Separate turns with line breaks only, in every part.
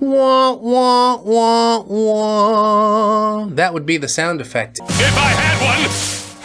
Wah, wah, wah, wah. That would be the sound effect.
If I had one!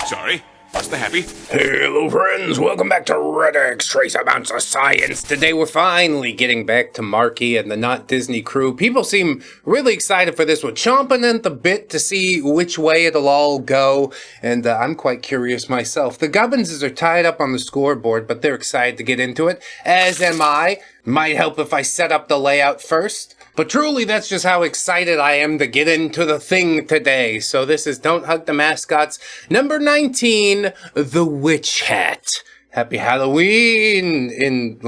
Sorry, what's the happy?
Hello friends, welcome back to ReddX, Trace Amounts of Science. Today we're finally getting back to Marky and the Not Disney crew. People seem really excited for this one, chomping at the bit to see which way it'll all go, and I'm quite curious myself. The Gubbinses are tied up on the scoreboard, but they're excited to get into it, as am I. Might help if I set up the layout first. But truly, that's just how excited I am to get into the thing today. So this is Don't Hug the Mascots, number 19, The Witch Hat. Happy Halloween in,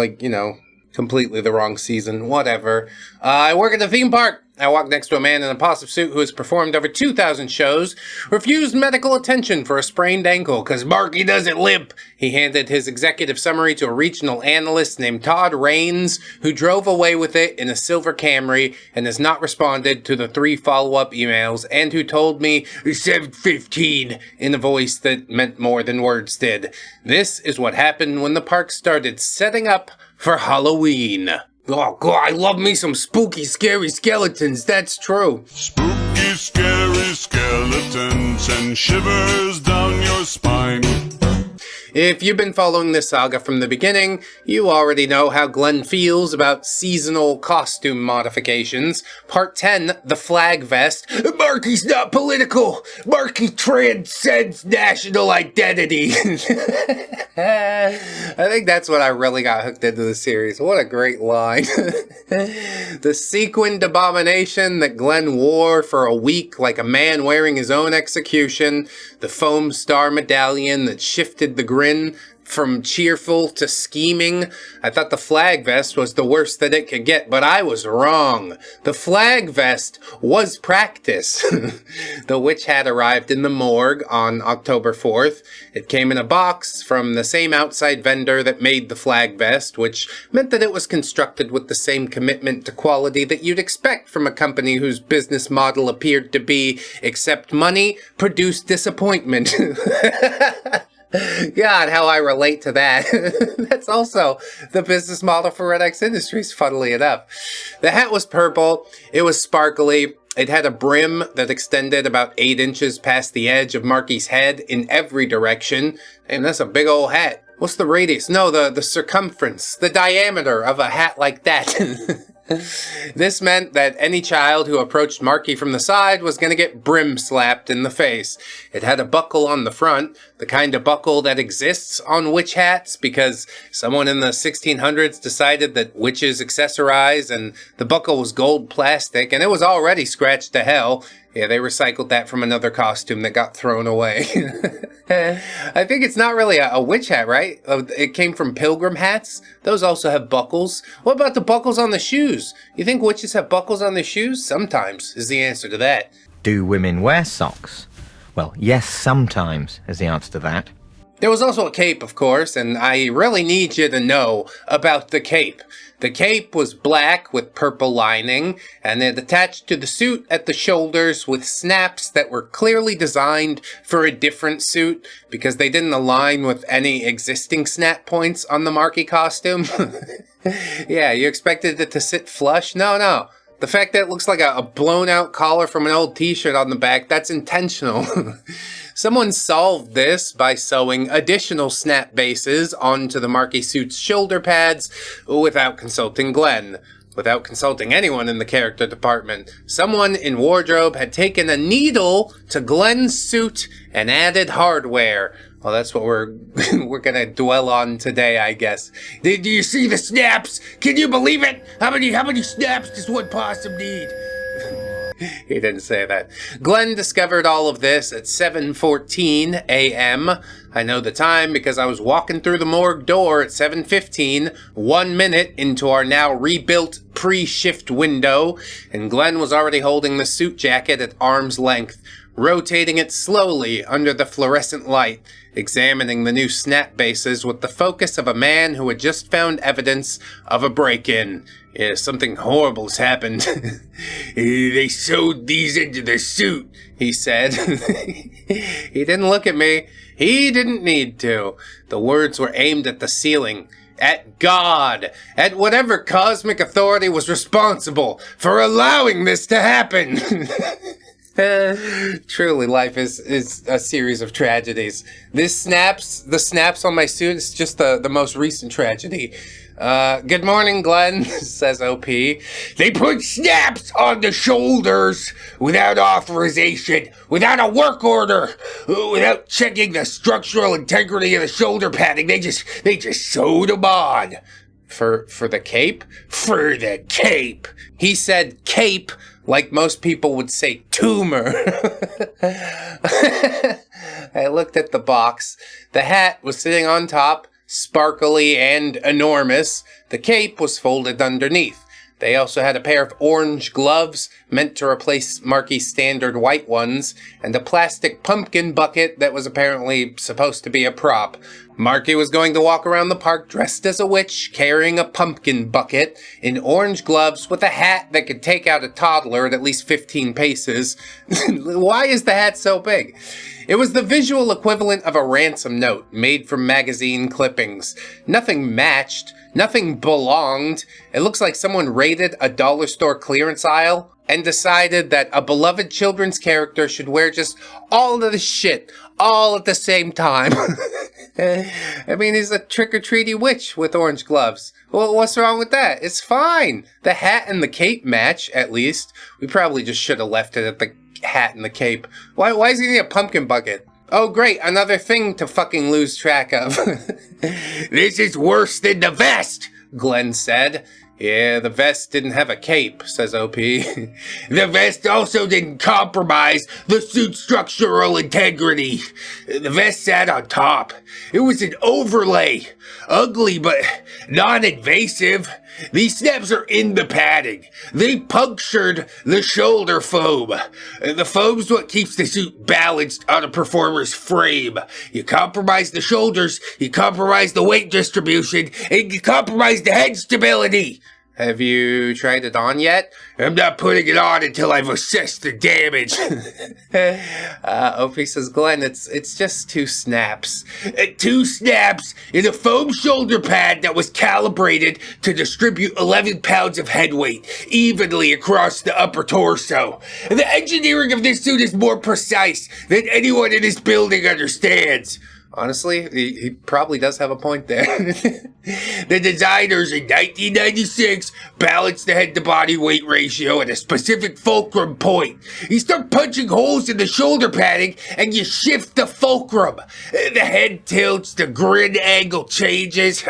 completely the wrong season. Whatever. I work at the theme park. I walk next to a man in a possum suit who has performed over 2,000 shows, refused medical attention for a sprained ankle because Marky doesn't limp. He handed his executive summary to a regional analyst named Todd Raines, who drove away with it in a silver Camry and has not responded to the 3 follow-up emails, and who told me 7:15 in a voice that meant more than words did. This is what happened when the park started setting up for Halloween. Oh, God, I love me some spooky, scary skeletons, that's true.
Spooky, scary skeletons and shivers down your spine.
If you've been following this saga from the beginning, you already know how Glen feels about seasonal costume modifications. Part 10, the flag vest. Marky's not political! Marky transcends national identity! I think that's what I really got hooked into the series. What a great line. The sequined abomination that Glen wore for a week like a man wearing his own execution. The foam star medallion that shifted the grin from cheerful to scheming. I thought the flag vest was the worst that it could get, but I was wrong. The flag vest was practice. The witch hat arrived in the morgue on October 4th. It came in a box from the same outside vendor that made the flag vest, which meant that it was constructed with the same commitment to quality that you'd expect from a company whose business model appeared to be accept money, produce disappointment. God, how I relate to that. That's also the business model for ReddX Industries, funnily enough. The hat was purple. It was sparkly. It had a brim that extended about 8 inches past the edge of Marky's head in every direction. And that's a big old hat. What's the radius? No, the circumference, the diameter of a hat like that. This meant that any child who approached Marky from the side was going to get brim slapped in the face. It had a buckle on the front, the kind of buckle that exists on witch hats because someone in the 1600s decided that witches accessorize, and the buckle was gold plastic, and it was already scratched to hell. Yeah, they recycled that from another costume that got thrown away. I think it's not really a witch hat, right? It came from pilgrim hats. Those also have buckles. What about the buckles on the shoes? You think witches have buckles on their shoes? Sometimes is the answer to that.
Do women wear socks? Well, yes, sometimes is the answer to that.
There was also a cape, of course, and I really need you to know about the cape. The cape was black with purple lining, and it attached to the suit at the shoulders with snaps that were clearly designed for a different suit because they didn't align with any existing snap points on the Marky costume. Yeah, you expected it to sit flush? No. The fact that it looks like a blown out collar from an old t-shirt on the back, that's intentional. Someone solved this by sewing additional snap bases onto the Marky suit's shoulder pads without consulting Glen. Without consulting anyone in the character department. Someone in wardrobe had taken a needle to Glen's suit and added hardware. Well, that's what we're gonna dwell on today, I guess. Do you see the snaps? Can you believe it? How many snaps does one possum need? He didn't say that. Glen discovered all of this at 7:14 a.m. I know the time because I was walking through the morgue door at 7:15, 1 minute into our now rebuilt pre-shift window, and Glen was already holding the suit jacket at arm's length, rotating it slowly under the fluorescent light, examining the new snap bases with the focus of a man who had just found evidence of a break-in. Yeah, something horrible's happened. They sewed these into the suit, he said. He didn't look at me. He didn't need to. The words were aimed at the ceiling. at God, at whatever cosmic authority was responsible for allowing this to happen. Truly, life is a series of tragedies. The snaps on my suit is just the most recent tragedy. Good morning, Glen, says OP. They put snaps on the shoulders without authorization, without a work order, without checking the structural integrity of the shoulder padding. They just sewed them on. For the cape? For the cape. He said cape like most people would say tumor. I looked at the box. The hat was sitting on top, sparkly and enormous. The cape was folded underneath. They also had a pair of orange gloves, meant to replace Marky's standard white ones, and a plastic pumpkin bucket that was apparently supposed to be a prop. Marky was going to walk around the park dressed as a witch, carrying a pumpkin bucket, in orange gloves, with a hat that could take out a toddler at least 15 paces. Why is the hat so big? It was the visual equivalent of a ransom note made from magazine clippings. Nothing matched. Nothing belonged. It looks like someone raided a dollar store clearance aisle and decided that a beloved children's character should wear just all of the shit all at the same time. I mean, he's a trick-or-treaty witch with orange gloves. Well, what's wrong with that? It's fine. The hat and the cape match, at least. We probably just should have left it at the hat and the cape. Why is he need a pumpkin bucket? Oh, great, another thing to fucking lose track of. This is worse than the vest, Glen said. Yeah, the vest didn't have a cape, says OP. The vest also didn't compromise the suit's structural integrity. The vest sat on top. It was an overlay. Ugly, but non-invasive. These snaps are in the padding. They punctured the shoulder foam. The foam's what keeps the suit balanced on a performer's frame. You compromise the shoulders, you compromise the weight distribution, and you compromise the head stability. Have you tried it on yet? I'm not putting it on until I've assessed the damage. OP says, Glen, it's just 2 snaps. 2 snaps in a foam shoulder pad that was calibrated to distribute 11 pounds of head weight evenly across the upper torso. The engineering of this suit is more precise than anyone in this building understands. Honestly, he probably does have a point there. The designers in 1996 balanced the head-to-body weight ratio at a specific fulcrum point. You start punching holes in the shoulder padding, and you shift the fulcrum. The head tilts, the grid angle changes.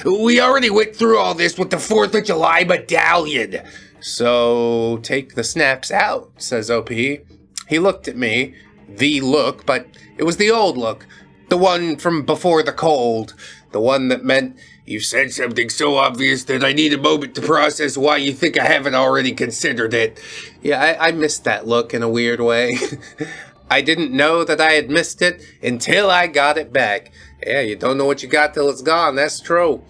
We already went through all this with the 4th of July medallion. So, take the snaps out, says OP. He looked at me. The look, but it was the old look. The one from before the cold. The one that meant, you've said something so obvious that I need a moment to process why you think I haven't already considered it. Yeah, I missed that look in a weird way. I didn't know that I had missed it until I got it back. Yeah, you don't know what you got till it's gone, that's true.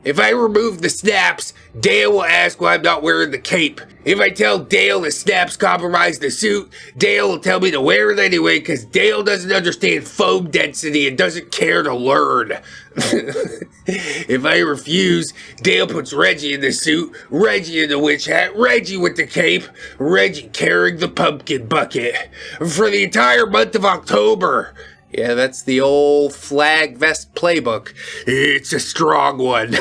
If I remove the snaps, Dale will ask why I'm not wearing the cape. If I tell Dale the snaps compromise the suit, Dale will tell me to wear it anyway because Dale doesn't understand foam density and doesn't care to learn. If I refuse, Dale puts Reggie in the suit, Reggie in the witch hat, Reggie with the cape, Reggie carrying the pumpkin bucket. For the entire month of October. Yeah, that's the old flag vest playbook. It's a strong one.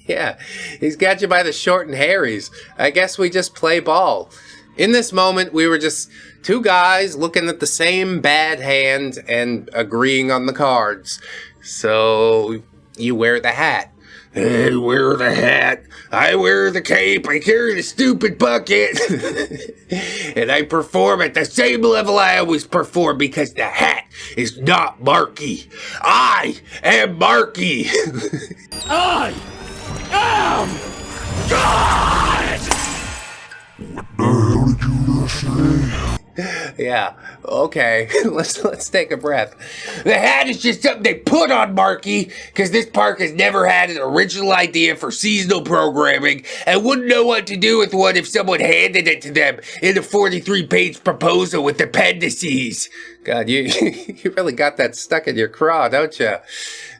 Yeah, he's got you by the short and hairies. I guess we just play ball. In this moment, we were just 2 guys looking at the same bad hand and agreeing on the cards. So, you wear the hat. I wear the hat. I wear the cape. I carry the stupid bucket. And I perform at the same level I always perform because the hat is not Marky. I am Marky. I am God! What the hell did you just say? Yeah, okay, let's take a breath. The hat is just something they put on Marky, because this park has never had an original idea for seasonal programming, and wouldn't know what to do with one if someone handed it to them in a 43-page proposal with appendices. God, you really got that stuck in your craw, don't you?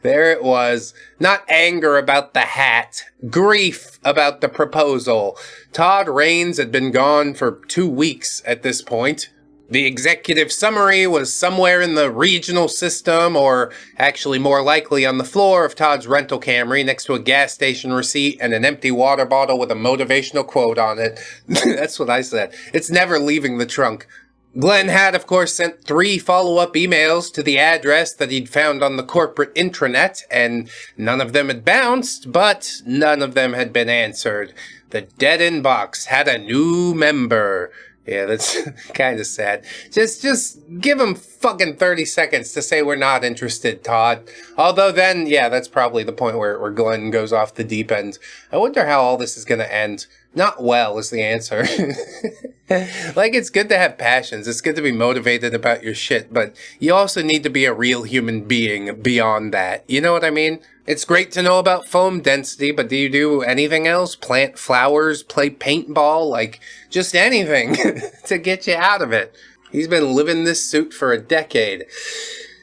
There it was. Not anger about the hat. Grief about the proposal. Todd Raines had been gone for 2 weeks at this point. The executive summary was somewhere in the regional system, or actually more likely on the floor of Todd's rental Camry next to a gas station receipt and an empty water bottle with a motivational quote on it. That's what I said. It's never leaving the trunk. Glen had, of course, sent 3 follow-up emails to the address that he'd found on the corporate intranet, and none of them had bounced, but none of them had been answered. The dead inbox had a new member. Yeah, that's kind of sad. Just give him fucking 30 seconds to say we're not interested, Todd. Although then, yeah, that's probably the point where Glen goes off the deep end. I wonder how all this is going to end. Not well is the answer. Like, it's good to have passions. It's good to be motivated about your shit, but you also need to be a real human being beyond that. You know what I mean? It's great to know about foam density, but do you do anything else? Plant flowers, play paintball, like, just anything to get you out of it. He's been living this suit for a decade.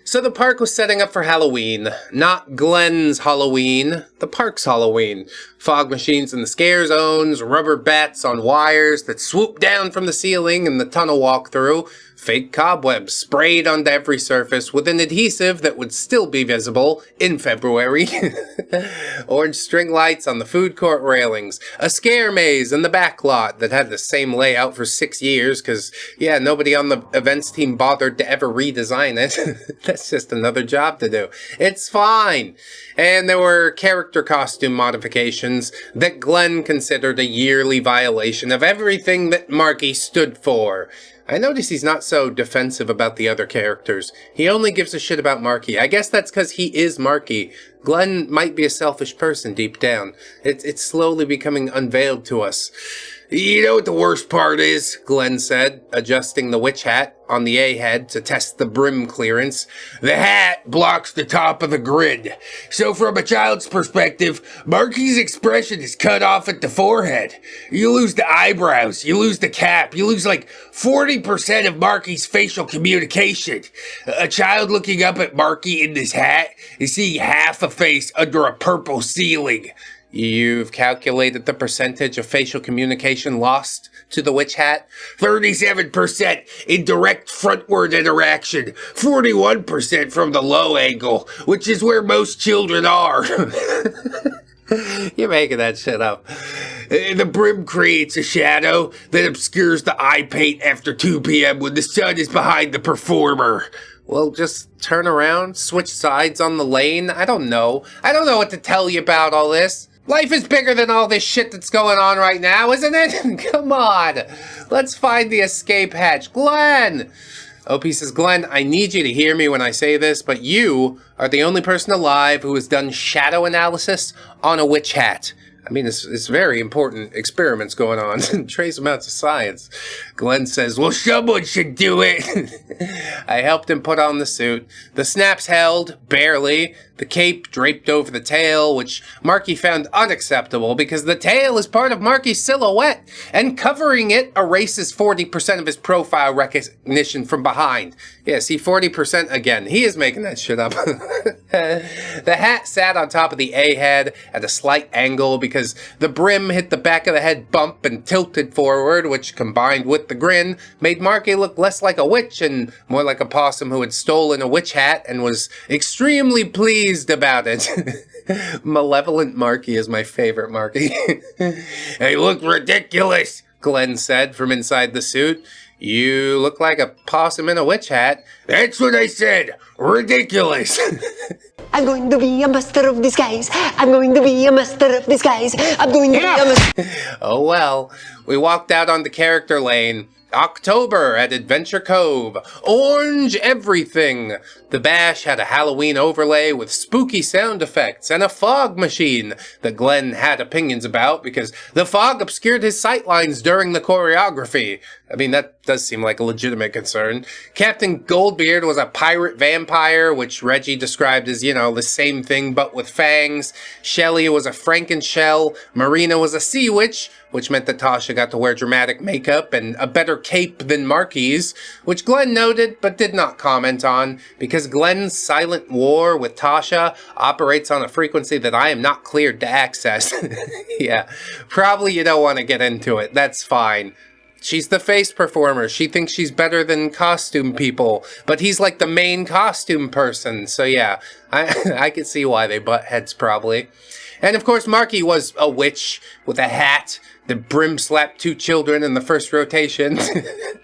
So the park was setting up for Halloween. Not Glen's Halloween, the park's Halloween. Fog machines in the scare zones, rubber bats on wires that swoop down from the ceiling in the tunnel walkthrough, fake cobwebs sprayed onto every surface with an adhesive that would still be visible in February. Orange string lights on the food court railings. A scare maze in the back lot that had the same layout for 6 years because, yeah, nobody on the events team bothered to ever redesign it. That's just another job to do. It's fine. And there were character costume modifications that Glen considered a yearly violation of everything that Marky stood for. I notice he's not so defensive about the other characters. He only gives a shit about Marky. I guess that's because he is Marky. Glen might be a selfish person deep down. It's slowly becoming unveiled to us. You know what the worst part is? Glen said, adjusting the witch hat on the A-head to test the brim clearance. The hat blocks the top of the grid. So from a child's perspective, Marky's expression is cut off at the forehead. You lose the eyebrows, you lose the cap, you lose like 40% of Marky's facial communication. A child looking up at Marky in this hat is seeing half a face under a purple ceiling. You've calculated the percentage of facial communication lost to the witch hat? 37% in direct frontward interaction, 41% from the low angle, which is where most children are. You're making that shit up. The brim creates a shadow that obscures the eye paint after 2 p.m. when the sun is behind the performer. Well, just turn around, switch sides on the lane. I don't know. I don't know what to tell you about all this. Life is bigger than all this shit that's going on right now, isn't it? Come on. Let's find the escape hatch. Glen! OP says, Glen, I need you to hear me when I say this, but you are the only person alive who has done shadow analysis on a witch hat. I mean, it's very important experiments going on. Trace amounts of science. Glen says, well, someone should do it. I helped him put on the suit. The snaps held, barely. The cape draped over the tail, which Marky found unacceptable because the tail is part of Marky's silhouette, and covering it erases 40% of his profile recognition from behind. Yeah, see, 40% again. He is making that shit up. The hat sat on top of the A-head at a slight angle because the brim hit the back of the head bump and tilted forward, which combined with the grin made Marky look less like a witch and more like a possum who had stolen a witch hat and was extremely pleased about it. Malevolent Marky is my favorite Marky. Hey, look ridiculous, Glen said from inside the suit. You look like a possum in a witch hat. That's what I said. Ridiculous.
I'm going to be a master of disguise. I'm going to be a master of disguise. I'm going to be a master.
Oh well. We walked out on the character lane. October at Adventure Cove. Orange everything. The bash had a Halloween overlay with spooky sound effects and a fog machine that Glen had opinions about because the fog obscured his sightlines during the choreography. I mean, that does seem like a legitimate concern. Captain Goldbeard was a pirate vampire, which Reggie described as, the same thing but with fangs. Shelley was a Frankenshell. Marina was a sea witch, which meant that Tasha got to wear dramatic makeup and a better cape than Marky's, which Glen noted but did not comment on, because Glen's silent war with Tasha operates on a frequency that I am not cleared to access. Yeah, probably you don't want to get into it. That's fine. She's the face performer. She thinks she's better than costume people, but he's like the main costume person. So yeah, I can see why they butt heads probably. And of course, Marky was a witch with a hat that brim slapped 2 children in the first rotation.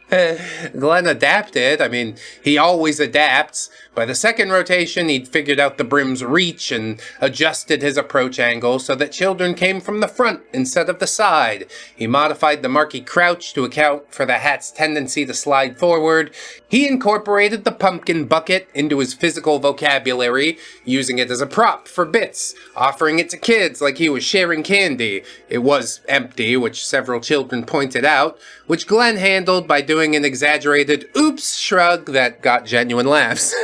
Glen adapted. I mean, he always adapts. By the second rotation, he'd figured out the brim's reach and adjusted his approach angle so that children came from the front instead of the side. He modified the Marky crouch to account for the hat's tendency to slide forward. He incorporated the pumpkin bucket into his physical vocabulary, using it as a prop for bits, offering it to kids like he was sharing candy. It was empty, which several children pointed out, which Glen handled by doing an exaggerated oops shrug that got genuine laughs.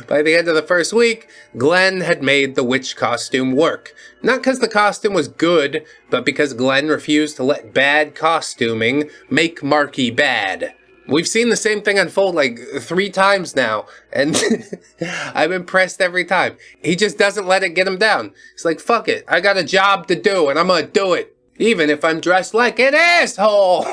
By the end of the first week, Glen had made the witch costume work. Not because the costume was good, but because Glen refused to let bad costuming make Marky bad. We've seen the same thing unfold like 3 times now, and I'm impressed every time. He just doesn't let it get him down. He's like, fuck it, I got a job to do, and I'm gonna do it, even if I'm dressed like an asshole.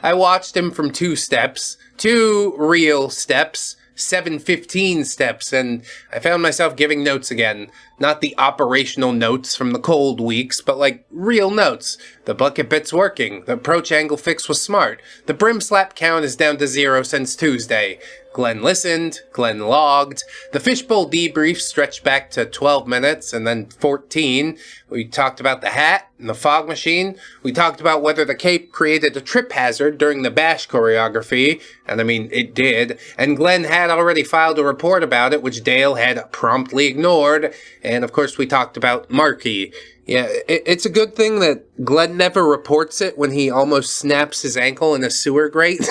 I watched him from 2 steps, 2 real steps, 7:15 steps, and I found myself giving notes again. Not the operational notes from the cold weeks, but like real notes. The bucket bit's working. The approach angle fix was smart. The brim slap count is down to 0 since Tuesday. Glen listened. Glen logged. The fishbowl debrief stretched back to 12 minutes and then 14. We talked about the hat and the fog machine. We talked about whether the cape created a trip hazard during the bash choreography. And I mean, it did. And Glen had already filed a report about it, which Dale had promptly ignored. And of course, we talked about Marky. Yeah, it's a good thing that Glen never reports it when he almost snaps his ankle in a sewer grate.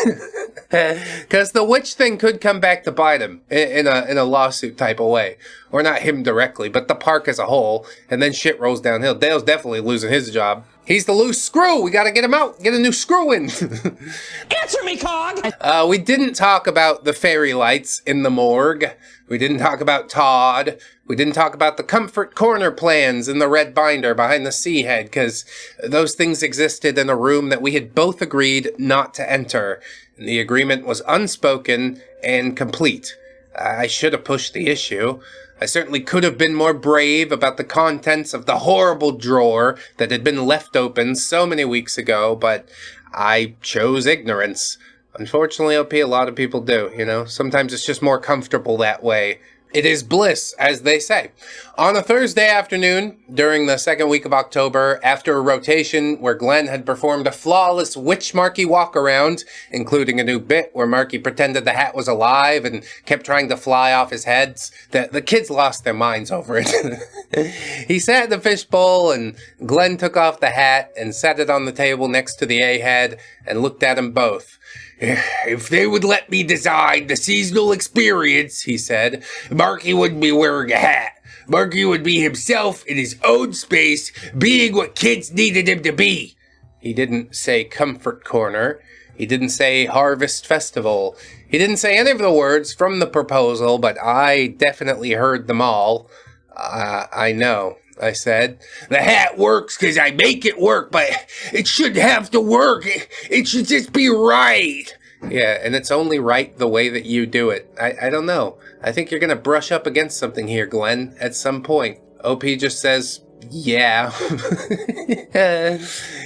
Because the witch thing could come back to bite him in a lawsuit type of way. Or not him directly, but the park as a whole. And then shit rolls downhill. Dale's definitely losing his job. He's the loose screw. We gotta get him out. Get a new screw in.
Answer me, Cog!
We didn't talk about the fairy lights in the morgue. We didn't talk about Todd. We didn't talk about the comfort corner plans in the red binder behind the sea head, because those things existed in a room that we had both agreed not to enter. And the agreement was unspoken and complete. I should have pushed the issue. I certainly could have been more brave about the contents of the horrible drawer that had been left open so many weeks ago, but I chose ignorance. Unfortunately, OP, a lot of people do, Sometimes it's just more comfortable that way. It is bliss, as they say. On a Thursday afternoon, during the second week of October, after a rotation where Glen had performed a flawless witch Marky walk-around, including a new bit where Marky pretended the hat was alive and kept trying to fly off his heads, the kids lost their minds over it. He sat in the fishbowl, and Glen took off the hat and set it on the table next to the A-head and looked at them both. If they would let me design the seasonal experience, he said, Marky wouldn't be wearing a hat. Marky would be himself in his own space, being what kids needed him to be. He didn't say comfort corner. He didn't say harvest festival. He didn't say any of the words from the proposal, but I definitely heard them all. I know, I said. The hat works because I make it work, but it shouldn't have to work. It should just be right. Yeah, and it's only right the way that you do it. I don't know. I think you're going to brush up against something here, Glen, at some point. OP just says, yeah.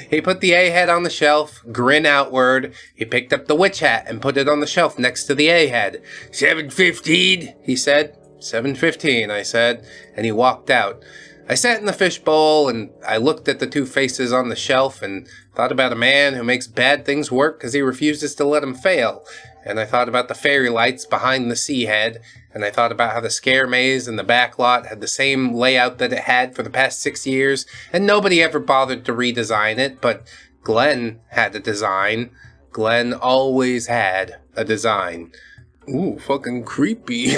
He put the A-head on the shelf, grin outward. He picked up the witch hat and put it on the shelf next to the A-head. 7:15, he said. 7:15, I said, and he walked out. I sat in the fishbowl, and I looked at the 2 faces on the shelf and thought about a man who makes bad things work because he refuses to let them fail. And I thought about the fairy lights behind the sea head, and I thought about how the scare maze in the back lot had the same layout that it had for the past 6 years, and nobody ever bothered to redesign it, but Glen had a design. Glen always had a design. Ooh, fucking creepy.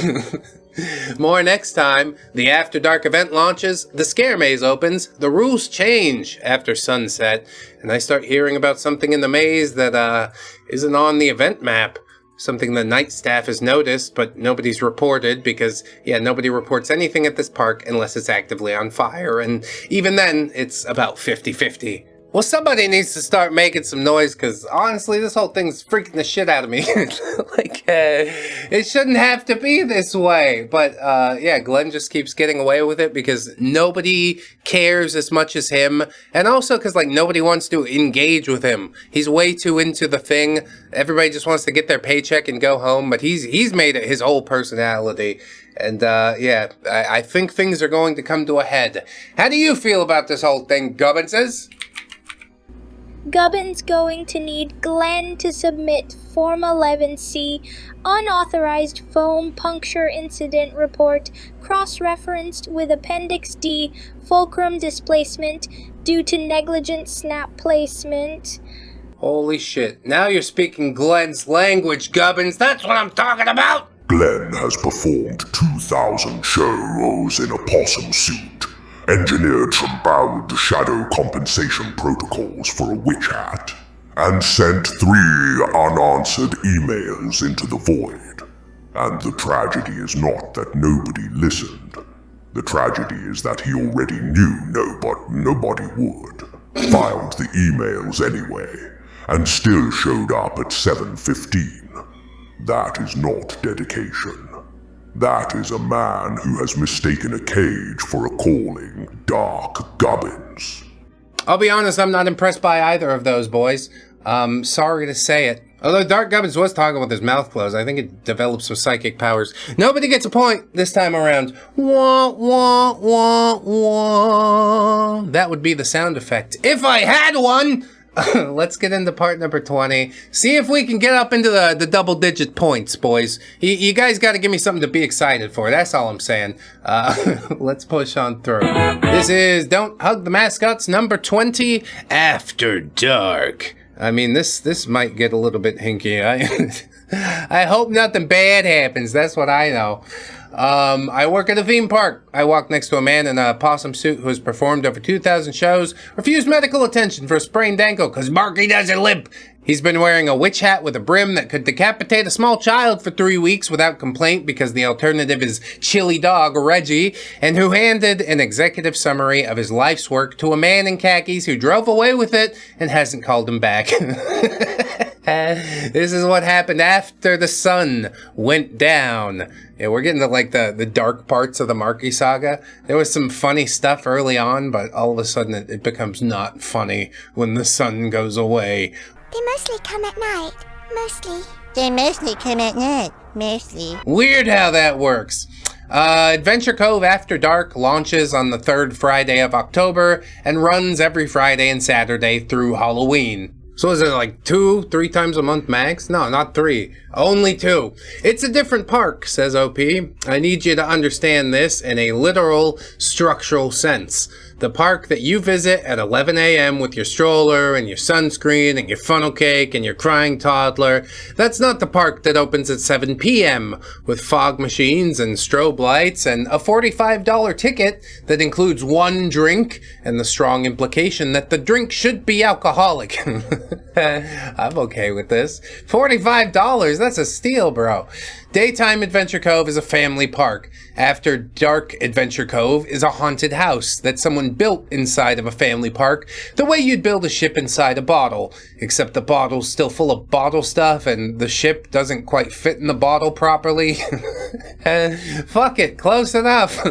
More next time. The After Dark event launches, the Scare Maze opens, the rules change after sunset, and I start hearing about something in the maze that isn't on the event map. Something the night staff has noticed, but nobody's reported because, nobody reports anything at this park unless it's actively on fire, and even then, it's about 50-50. Well, somebody needs to start making some noise, because honestly, this whole thing's freaking the shit out of me. It shouldn't have to be this way. But, Glen just keeps getting away with it because nobody cares as much as him. And also because, nobody wants to engage with him. He's way too into the thing. Everybody just wants to get their paycheck and go home. But he's made it his whole personality. And, I think things are going to come to a head. How do you feel about this whole thing, Gubbinses?
Gubbin's going to need Glen to submit Form 11C unauthorized foam puncture incident report cross-referenced with Appendix D fulcrum displacement due to negligent snap placement.
Holy shit. Now you're speaking Glen's language, Gubbins. That's what I'm talking about!
Glen has performed 2,000 show roles in a possum suit. Engineered some bowed shadow compensation protocols for a witch hat, and sent 3 unanswered emails into the void. And the tragedy is not that nobody listened. The tragedy is that he already knew nobody would. Filed the emails anyway, and still showed up at 7:15. That is not dedication. That is a man who has mistaken a cage for a calling, Dark Gubbins.
I'll be honest, I'm not impressed by either of those boys. Sorry to say it. Although Dark Gubbins was talking with his mouth closed, I think it developed some psychic powers. Nobody gets a point this time around. Wah, wah, wah, wah. That would be the sound effect. If I had one! Let's get into part number 20. See if we can get up into the double-digit points, boys. You guys got to give me something to be excited for. That's all I'm saying. Let's push on through. This is Don't Hug the Mascots, number 20, After Dark. I mean, this might get a little bit hinky. I hope nothing bad happens. That's what I know. I work at a theme park. I walk next to a man in a possum suit who has performed over 2,000 shows, refused medical attention for a sprained ankle because Marky doesn't limp. He's been wearing a witch hat with a brim that could decapitate a small child for 3 weeks without complaint because the alternative is chili dog Reggie, and who handed an executive summary of his life's work to a man in khakis who drove away with it and hasn't called him back. This is what happened after the sun went down. Yeah, we're getting to the dark parts of the Marky saga. There was some funny stuff early on, but all of a sudden it becomes not funny when the sun goes away.
They mostly come at night. Mostly.
They mostly come at night. Mostly.
Weird how that works. Adventure Cove After Dark launches on the 3rd Friday of October and runs every Friday and Saturday through Halloween. So is it 2-3 times a month max? No, not 3. Only 2. It's a different park, says OP. I need you to understand this in a literal, structural sense. The park that you visit at 11 a.m. with your stroller and your sunscreen and your funnel cake and your crying toddler, that's not the park that opens at 7 p.m. with fog machines and strobe lights and a $45 ticket that includes 1 drink and the strong implication that the drink should be alcoholic. I'm okay with this. $45, that's a steal, bro. Daytime Adventure Cove is a family park. After Dark Adventure Cove is a haunted house that someone built inside of a family park, the way you'd build a ship inside a bottle, except the bottle's still full of bottle stuff and the ship doesn't quite fit in the bottle properly. Fuck it, close enough.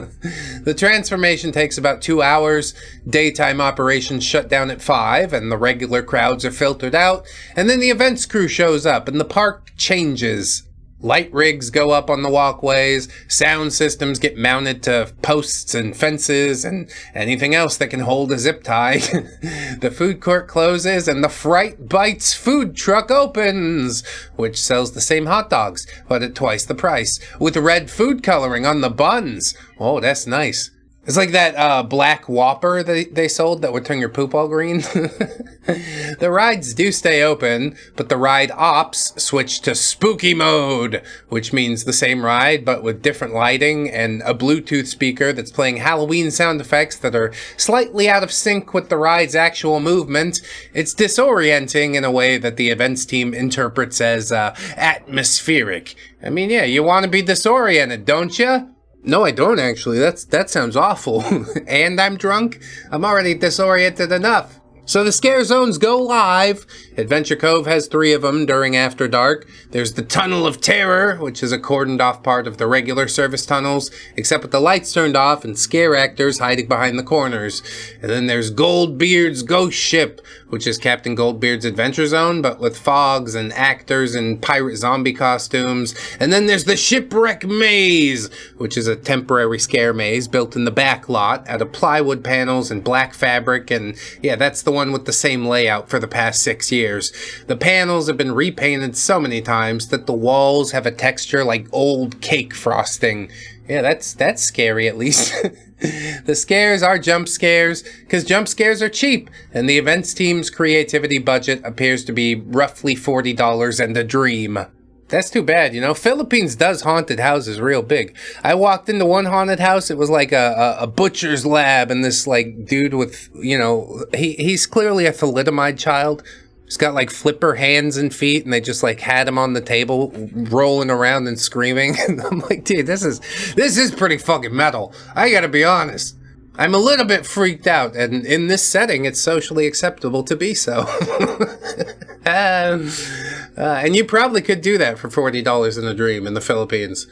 The transformation takes about 2 hours. Daytime operations shut down at 5 and the regular crowds are filtered out, and then the events crew shows up and the park changes. Light rigs go up on the walkways, sound systems get mounted to posts and fences, and anything else that can hold a zip tie. The food court closes, and the Fright Bites food truck opens, which sells the same hot dogs, but at twice the price, with red food coloring on the buns. Oh, that's nice. It's like that black Whopper they sold that would turn your poop all green. The rides do stay open, but the ride ops switch to spooky mode, which means the same ride, but with different lighting and a Bluetooth speaker that's playing Halloween sound effects that are slightly out of sync with the ride's actual movement. It's disorienting in a way that the events team interprets as atmospheric. I mean, yeah, you want to be disoriented, don't you? No, I don't actually. That sounds awful. And I'm drunk? I'm already disoriented enough. So the scare zones go live. Adventure Cove has 3 of them during After Dark. There's the Tunnel of Terror, which is a cordoned off part of the regular service tunnels, except with the lights turned off and scare actors hiding behind the corners. And then there's Goldbeard's Ghost Ship, which is Captain Goldbeard's Adventure Zone, but with fogs and actors in pirate zombie costumes. And then there's the Shipwreck Maze, which is a temporary scare maze built in the back lot out of plywood panels and black fabric. And yeah, that's the one with the same layout for the past 6 years. The panels have been repainted so many times that the walls have a texture like old cake frosting. Yeah, that's scary at least. The scares are jump scares, because jump scares are cheap, and the events team's creativity budget appears to be roughly $40 and a dream. That's too bad, you know. Philippines does haunted houses real big. I walked into one haunted house. It was like a butcher's lab, and this like dude with, you know, he's clearly a thalidomide child. He's got like flipper hands and feet, and they just like had him on the table rolling around and screaming. And I'm like, dude, this is pretty fucking metal. I gotta be honest. I'm a little bit freaked out, and in this setting, it's socially acceptable to be so. And you probably could do that for $40 in a dream in the Philippines.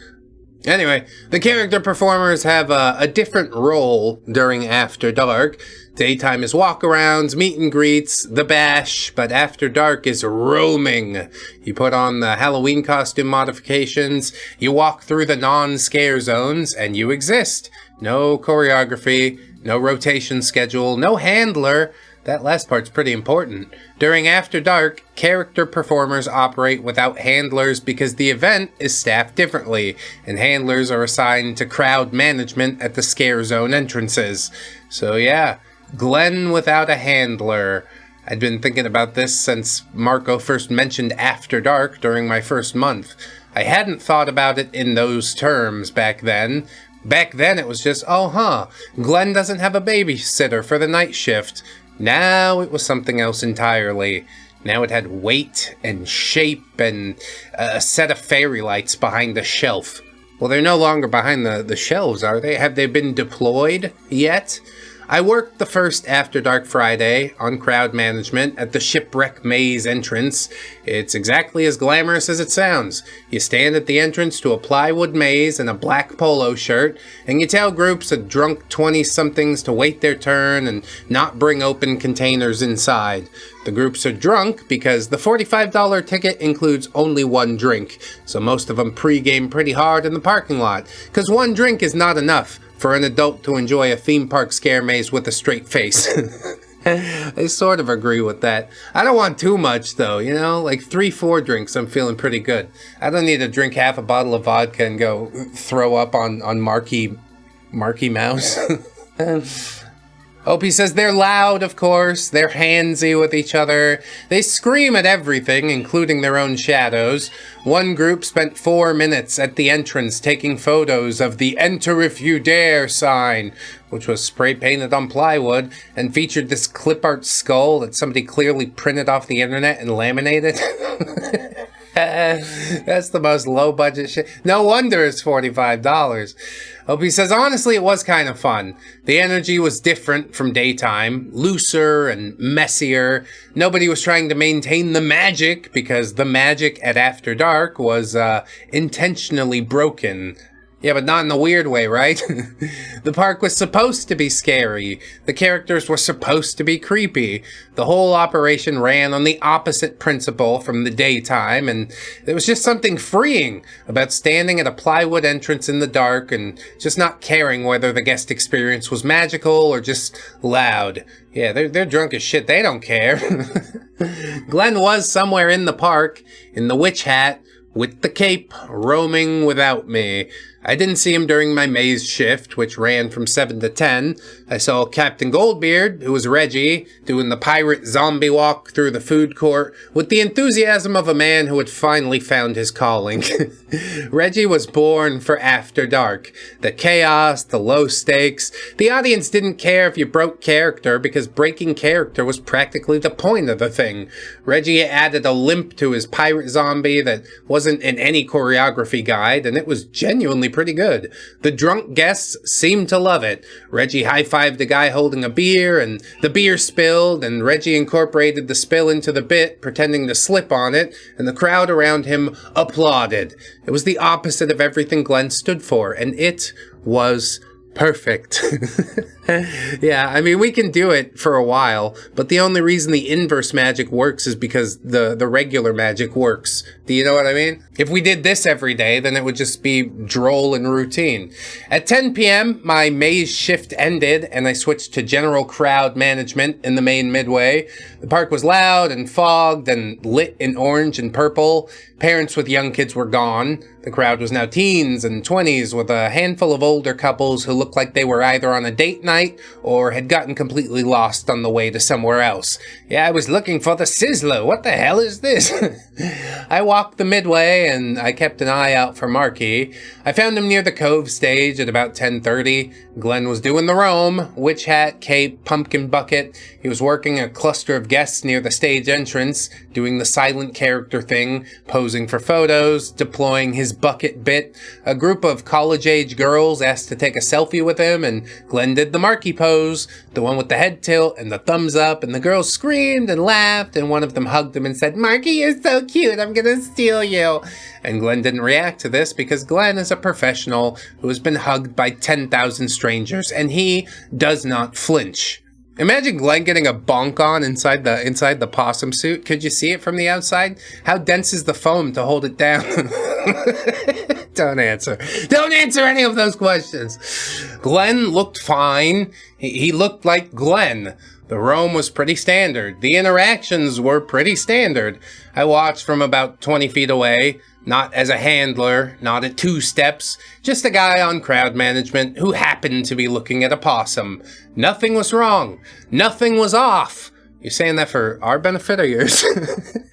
Anyway, the character performers have a different role during After Dark. Daytime is walkarounds, meet and greets, the bash, but After Dark is roaming. You put on the Halloween costume modifications, you walk through the non-scare zones, and you exist. No choreography, no rotation schedule, no handler. That last part's pretty important. During After Dark, character performers operate without handlers because the event is staffed differently, and handlers are assigned to crowd management at the scare zone entrances. So yeah, Glen without a handler. I'd been thinking about this since Marco first mentioned After Dark during my first month. I hadn't thought about it in those terms back then. Back then it was just, Glen doesn't have a babysitter for the night shift. Now it was something else entirely. Now it had weight and shape and a set of fairy lights behind the shelf. Well, they're no longer behind the shelves, are they? Have they been deployed yet? I worked the first After Dark Friday on crowd management at the Shipwreck Maze entrance. It's exactly as glamorous as it sounds. You stand at the entrance to a plywood maze in a black polo shirt, and you tell groups of drunk 20-somethings to wait their turn and not bring open containers inside. The groups are drunk because the $45 ticket includes only one drink, so most of them pre-game pretty hard in the parking lot, because one drink is not enough for an adult to enjoy a theme park scare maze with a straight face. I sort of agree with that. I don't want too much though, you know, like 3-4 drinks, I'm feeling pretty good. I don't need to drink half a bottle of vodka and go throw up on Marky Mouse. Opie says they're loud, of course. They're handsy with each other. They scream at everything, including their own shadows. One group spent 4 minutes at the entrance taking photos of the "Enter if you dare" sign, which was spray painted on plywood and featured this clip art skull that somebody clearly printed off the internet and laminated. That's the most low budget shit. No wonder it's $45. Opie says, honestly, it was kind of fun. The energy was different from daytime, looser and messier. Nobody was trying to maintain the magic because the magic at After Dark was intentionally broken. Yeah, but not in the weird way, right? The park was supposed to be scary. The characters were supposed to be creepy. The whole operation ran on the opposite principle from the daytime, and there was just something freeing about standing at a plywood entrance in the dark and just not caring whether the guest experience was magical or just loud. Yeah, they're drunk as shit. They don't care. Glen was somewhere in the park, in the witch hat, with the cape, roaming without me. I didn't see him during my maze shift, which ran from 7 to 10. I saw Captain Goldbeard, who was Reggie, doing the pirate zombie walk through the food court with the enthusiasm of a man who had finally found his calling. Reggie was born for After Dark. The chaos, the low stakes. The audience didn't care if you broke character because breaking character was practically the point of the thing. Reggie added a limp to his pirate zombie that wasn't in any choreography guide, and it was genuinely pretty good. The drunk guests seemed to love it. Reggie high-fived a guy holding a beer, and the beer spilled, and Reggie incorporated the spill into the bit, pretending to slip on it, and the crowd around him applauded. It was the opposite of everything Glen stood for, and it was perfect. Yeah, I mean, we can do it for a while, but the only reason the inverse magic works is because the regular magic works. Do you know what I mean? If we did this every day, then it would just be droll and routine. At 10 p.m., my maze shift ended, and I switched to general crowd management in the main midway. The park was loud and fogged and lit in orange and purple. Parents with young kids were gone. The crowd was now teens and 20s with a handful of older couples who looked like they were either on a date night or had gotten completely lost on the way to somewhere else. Yeah, I was looking for the Sizzler. What the hell is this? I walked the midway and I kept an eye out for Marky. I found him near the Cove stage at about 10:30. Glen was doing the roam, witch hat, cape, pumpkin bucket. He was working a cluster of guests near the stage entrance, doing the silent character thing, posing for photos, deploying his bucket bit. A group of college-age girls asked to take a selfie with him, and Glen did the Marky pose, the one with the head tilt and the thumbs up, and the girls screamed and laughed, and one of them hugged him and said, "Marky, you're so cute, I'm gonna steal you." And Glen didn't react to this because Glen is a professional who has been hugged by 10,000 strangers, and he does not flinch. Imagine Glen getting a bonk on inside the possum suit. Could you see it from the outside? How dense is the foam to hold it down? Don't answer. Don't answer any of those questions. Glen looked fine. He looked like Glen. The roam was pretty standard. The interactions were pretty standard. I watched from about 20 feet away. Not as a handler, not at 2 steps, just a guy on crowd management who happened to be looking at a possum. Nothing was wrong. Nothing was off. You're saying that for our benefit or yours?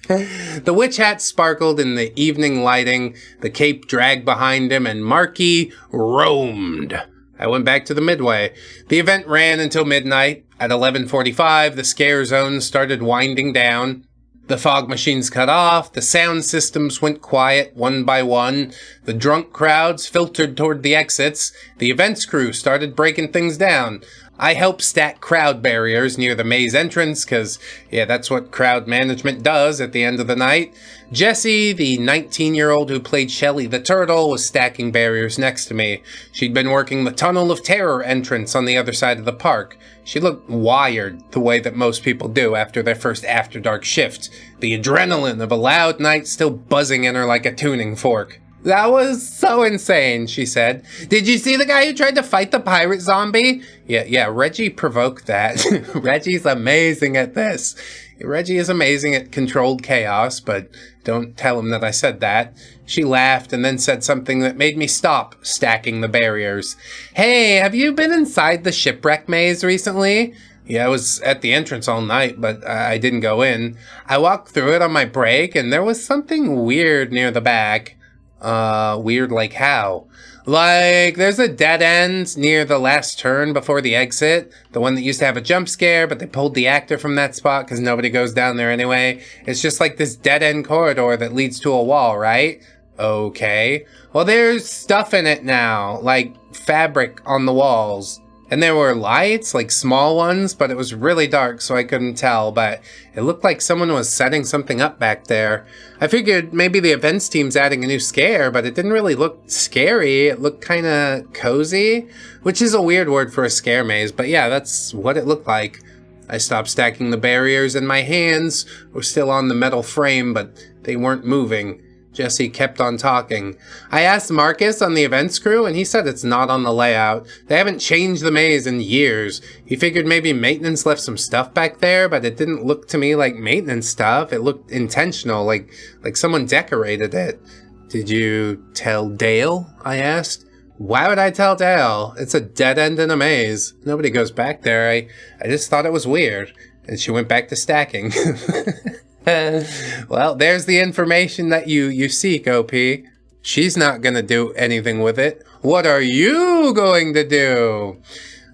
The witch hat sparkled in the evening lighting, the cape dragged behind him, and Marky roamed. I went back to the midway. The event ran until midnight. At 11:45, the scare zone started winding down. The fog machines cut off, the sound systems went quiet one by one, the drunk crowds filtered toward the exits, the events crew started breaking things down. I helped stack crowd barriers near the maze entrance, cause, yeah, that's what crowd management does at the end of the night. Jessie, the 19-year-old who played Shelly the Turtle, was stacking barriers next to me. She'd been working the Tunnel of Terror entrance on the other side of the park. She looked wired, the way that most people do after their first After Dark shift. The adrenaline of a loud night still buzzing in her like a tuning fork. "That was so insane," she said. "Did you see the guy who tried to fight the pirate zombie?" Yeah, Reggie provoked that. Reggie's amazing at this. Reggie is amazing at controlled chaos, but don't tell him that I said that. She laughed and then said something that made me stop stacking the barriers. "Hey, have you been inside the shipwreck maze recently?" Yeah, I was at the entrance all night, but I didn't go in. I walked through it on my break, and there was something weird near the back. Weird like how? Like, there's a dead end near the last turn before the exit. The one that used to have a jump scare, but they pulled the actor from that spot because nobody goes down there anyway. It's just like this dead end corridor that leads to a wall, right? Okay. Well, there's stuff in it now, like fabric on the walls. And there were lights, like small ones, but it was really dark, so I couldn't tell, but it looked like someone was setting something up back there. I figured maybe the events team's adding a new scare, but it didn't really look scary. It looked kind of cozy, which is a weird word for a scare maze, but yeah, that's what it looked like. I stopped stacking the barriers, and my hands were still on the metal frame, but they weren't moving. Jessie kept on talking. I asked Marcus on the events crew, and he said it's not on the layout. They haven't changed the maze in years. He figured maybe maintenance left some stuff back there, but it didn't look to me like maintenance stuff. It looked intentional, like someone decorated it. "Did you tell Dale?" I asked. Why would I tell Dale? It's a dead end in a maze. Nobody goes back there. I just thought it was weird. And she went back to stacking. Well, there's the information that you seek, OP. She's not going to do anything with it. What are you going to do?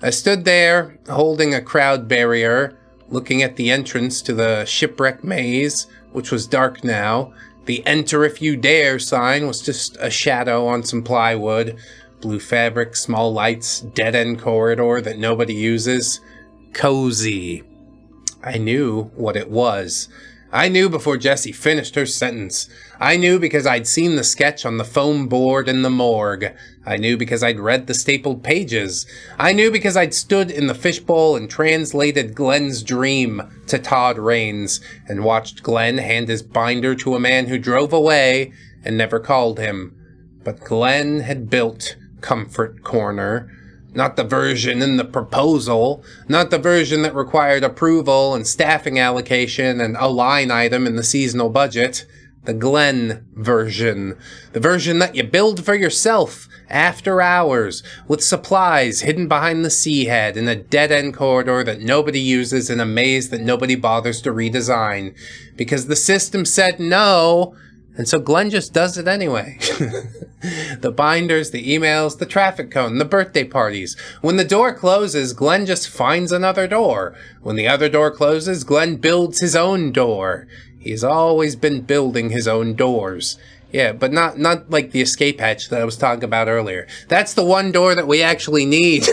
I stood there, holding a crowd barrier, looking at the entrance to the shipwreck maze, which was dark now. The "Enter if you dare" sign was just a shadow on some plywood. Blue fabric, small lights, dead-end corridor that nobody uses. Cozy. I knew what it was. I knew before Jessie finished her sentence. I knew because I'd seen the sketch on the foam board in the morgue. I knew because I'd read the stapled pages. I knew because I'd stood in the fishbowl and translated Glen's dream to Todd Raines and watched Glen hand his binder to a man who drove away and never called him. But Glen had built Comfort Corner. Not the version in the proposal, not the version that required approval and staffing allocation and a line item in the seasonal budget. The Glen version. The version that you build for yourself after hours with supplies hidden behind the seahead in a dead-end corridor that nobody uses in a maze that nobody bothers to redesign. Because the system said no, and so Glen just does it anyway. The binders, the emails, the traffic cone, the birthday parties. When the door closes, Glen just finds another door. When the other door closes, Glen builds his own door. He's always been building his own doors. Yeah, but not like the escape hatch that I was talking about earlier. That's the one door that we actually need.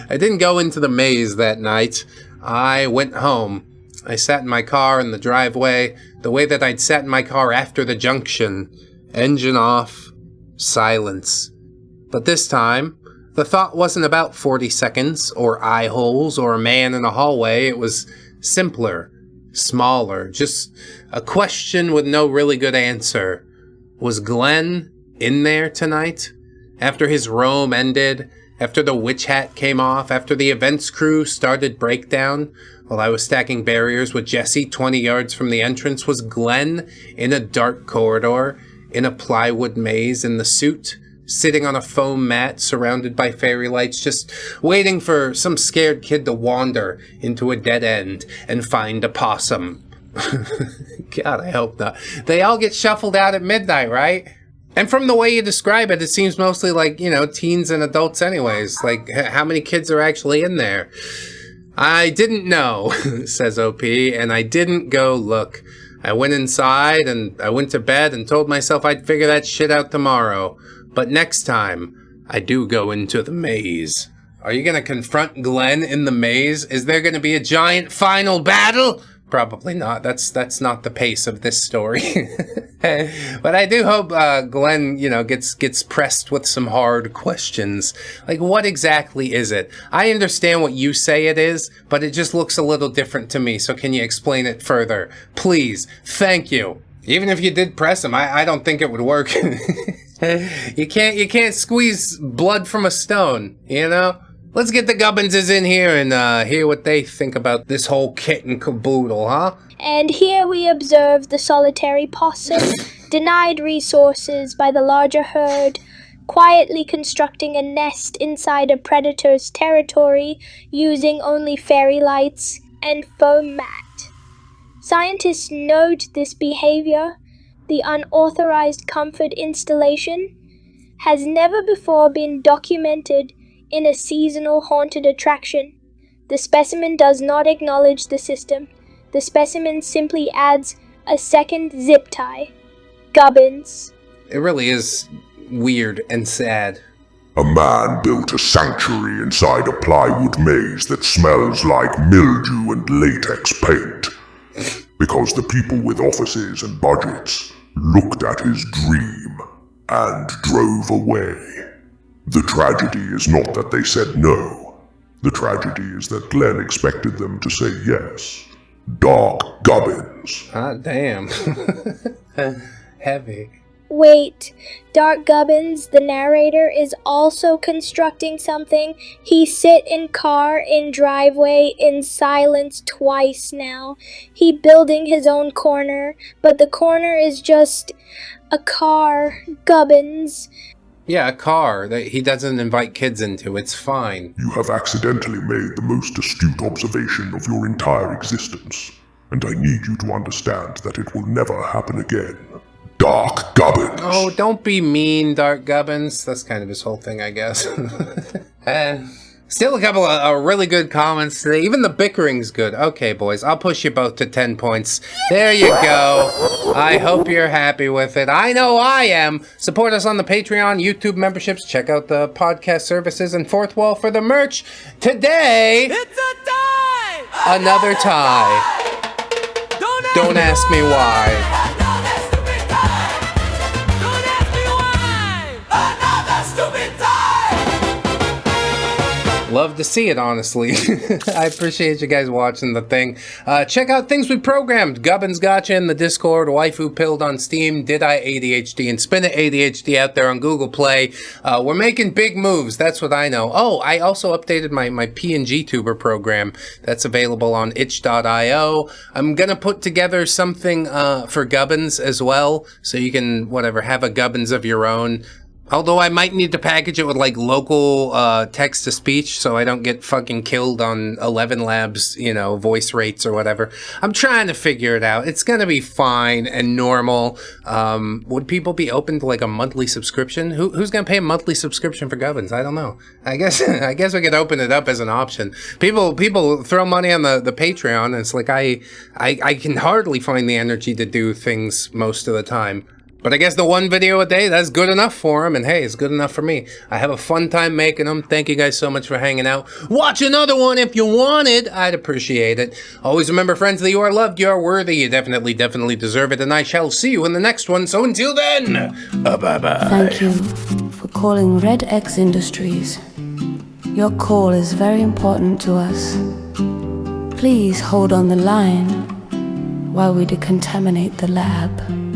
I didn't go into the maze that night. I went home. I sat in my car in the driveway, the way that I'd sat in my car after the junction. Engine off. Silence. But this time, the thought wasn't about 40 seconds, or eye holes, or a man in a hallway. It was simpler, smaller, just a question with no really good answer. Was Glen in there tonight? After his roam ended, after the witch hat came off, after the events crew started breakdown, while I was stacking barriers with Jessie 20 yards from the entrance, was Glen in a dark corridor, in a plywood maze, in the suit, sitting on a foam mat surrounded by fairy lights, just waiting for some scared kid to wander into a dead end and find a possum? God, I hope not. They all get shuffled out at midnight, right? And from the way you describe it, it seems mostly like, teens and adults anyways. Like, how many kids are actually in there? I didn't know, says OP, and I didn't go look. I went inside and I went to bed and told myself I'd figure that shit out tomorrow. But next time, I do go into the maze. Are you gonna confront Glen in the maze? Is there gonna be a giant final battle? Probably not. That's not the pace of this story. But I do hope Glen, gets pressed with some hard questions. Like, what exactly is it? I understand what you say it is, but it just looks a little different to me. So can you explain it further? Please. Thank you. Even if you did press him, I don't think it would work. You can't squeeze blood from a stone, Let's get the Gubbinses in here and hear what they think about this whole kit and caboodle, huh?
And here we observe the solitary possum, denied resources by the larger herd, quietly constructing a nest inside a predator's territory using only fairy lights and foam mat. Scientists note this behavior, the unauthorized comfort installation, has never before been documented in a seasonal haunted attraction. The specimen does not acknowledge the system. The specimen simply adds a second zip tie. Gubbins.
It really is weird and sad.
A man built a sanctuary inside a plywood maze that smells like mildew and latex paint. Because the people with offices and budgets looked at his dream and drove away. The tragedy is not that they said no. The tragedy is that Glen expected them to say yes. Dark Gubbins.
Ah, damn. Heavy.
Wait, Dark Gubbins, the narrator, is also constructing something. He sit in car in driveway in silence twice now. He building his own corner, but the corner is just a car. Gubbins.
Yeah, a car that he doesn't invite kids into. It's fine.
You have accidentally made the most astute observation of your entire existence, and I need you to understand that it will never happen again. Dark Gubbins.
Oh, don't be mean, Dark Gubbins. That's kind of his whole thing, I guess. Still a couple of really good comments today. Even the bickering's good. Okay, boys, I'll push you both to 10 points. There you go. I hope you're happy with it. I know I am. Support us on the Patreon, YouTube memberships. Check out the podcast services and Fourth Wall for the merch. Today,
It's a tie!
another tie. Don't ask me why. Love to see it, honestly. I appreciate you guys watching the thing. Check out things we programmed. Gubbins Gotcha in the Discord. Waifu Pilled on Steam. Did I ADHD? And Spin It ADHD out there on Google Play. We're making big moves. That's what I know. Oh, I also updated my PNG Tuber program. That's available on itch.io. I'm going to put together something for Gubbins as well. So you can, whatever, have a Gubbins of your own. Although I might need to package it with like local text-to-speech so I don't get fucking killed on 11 Labs, you know, voice rates or whatever. I'm trying to figure it out. It's gonna be fine and normal. Would people be open to like a monthly subscription? Who's gonna pay a monthly subscription for Gubbins? I don't know. I guess we could open it up as an option. People throw money on the Patreon, and it's like I can hardly find the energy to do things most of the time. But I guess the one video a day, that's good enough for him, and hey, it's good enough for me. I have a fun time making them. Thank you guys so much for hanging out. Watch another one if you wanted. I'd appreciate it. Always remember, friends, that you are loved, you are worthy, you definitely deserve it, and I shall see you in the next one. So until then, bye-bye.
Thank you for calling ReddX Industries. Your call is very important to us. Please hold on the line while we decontaminate the lab.